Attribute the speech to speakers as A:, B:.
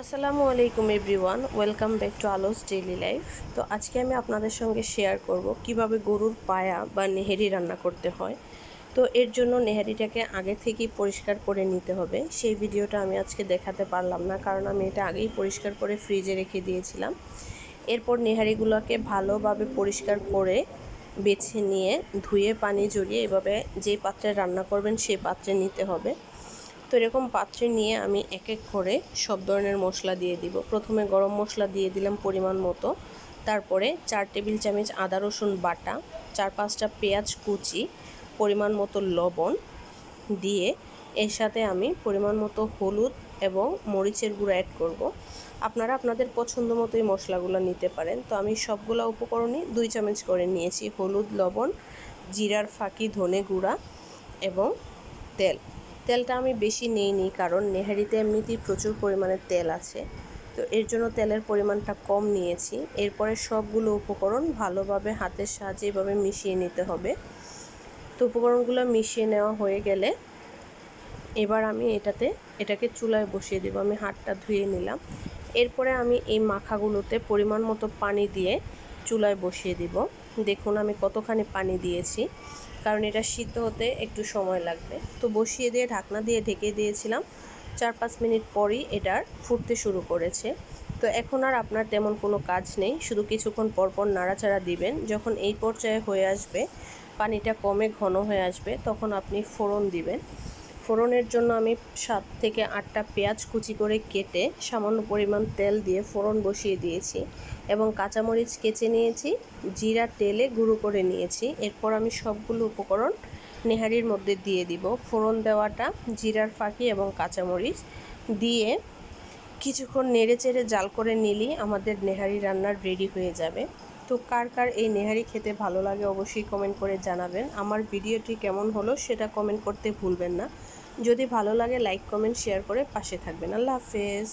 A: আসসালামু আলাইকুম everyone, welcome back to Alo's daily life. তো আজকে আমি আপনাদের সঙ্গে শেয়ার করব কিভাবে গরুর পায়া বা নেহেরি রান্না করতে হয়। তো এর জন্য নেহারিটাকে আগে থেকেই পরিষ্কার করে নিতে হবে। সেই ভিডিওটা আমি আজকে দেখাতে পারলাম না, কারণ আমি এটা আগেই পরিষ্কার করে ফ্রিজে রেখে দিয়েছিলাম। এরপর নেহারিগুলোকে ভালোভাবে পরিষ্কার করে বেছে নিয়ে ধুয়ে পানি ঝরিয়ে এভাবে যেই পাত্রে রান্না করবেন সেই পাত্রে নিতে হবে। তো এরকম পাত্রে নিয়ে আমি এক এক করে সব ধরনের মশলা দিয়ে দিব। প্রথমে গরম মশলা দিয়ে দিলাম পরিমাণ মতো, তারপরে 4 টেবিল চামচ আদা রসুন বাটা, 4-5টা পেঁয়াজ কুচি, পরিমাণ মতো লবণ দিয়ে এর সাথে আমি পরিমাণ মতো হলুদ এবং মরিচের গুঁড়ো অ্যাড করব। আপনারা আপনাদের পছন্দ মতোই মশলাগুলো নিতে পারেন। তো আমি সবগুলো উপকরণই 2 চামচ করে নিয়েছি। হলুদ, লবণ, জিরার ফাঁকি, ধনে গুঁড়া এবং তেলটা আমি বেশি নিইনি, কারণ নেহারিতে এমনিতেই প্রচুর পরিমাণে তেল আছে। তো এর জন্য তেলের পরিমাণটা কম নিয়েছি। এরপরে সবগুলো উপকরণ ভালোভাবে হাতের সাহায্যে এভাবে মিশিয়ে নিতে হবে। তো উপকরণগুলো মিশিয়ে নেওয়া হয়ে গেলে এবার আমি এটাকে চুলায় বসিয়ে দেব। আমি হাতটা ধুয়ে নিলাম। এরপরে আমি এই মাখাগুলোতে পরিমাণ মতো পানি দিয়ে চুলায় বসিয়ে দিব। দেখুন আমি কতখানি পানি দিয়েছি, কারণ এটা সিদ্ধ হতে একটু সময় লাগবে। তো বসিয়ে দিয়ে ঢাকনা দিয়ে ঢেকে দিয়েছিলাম। 4-5 মিনিট পরই এটার ফুটতে শুরু করেছে। তো এখন আর আপনার তেমন কোনো কাজ নেই, শুধু কিছুক্ষণ পরপর নাড়াচাড়া দিবেন। যখন এই পর্যায়ে হয়ে আসবে, পানিটা কমে ঘন হয়ে আসবে, তখন আপনি ফোড়ন দিবেন। ফোড়নের জন্য আমি 7 থেকে 8টা পেঁয়াজ কুচি করে কেটে সামান্য পরিমাণ তেল দিয়ে ফোড়ন বসিয়ে দিয়েছি এবং কাঁচামরিচ কেচে নিয়েছি, জিরা তেলে গুঁড়ো করে নিয়েছি। এরপর আমি সবগুলো উপকরণ নেহারির মধ্যে দিয়ে দিব। ফোড়ন দেওয়াটা, জিরার ফাঁকি এবং কাঁচামরিচ দিয়ে কিছুক্ষণ নেড়ে চেড়ে জাল করে নিলেই আমাদের নেহারি রান্নার রেডি হয়ে যাবে। তো কার কার এই নেহারি খেতে ভালো লাগে অবশ্যই কমেন্ট করে জানাবেন। আমার ভিডিওটি কেমন হলো সেটা কমেন্ট করতে ভুলবেন না। যদি ভালো লাগে লাইক, কমেন্ট, শেয়ার করে পাশে থাকবেন। আল্লাহ হাফেজ।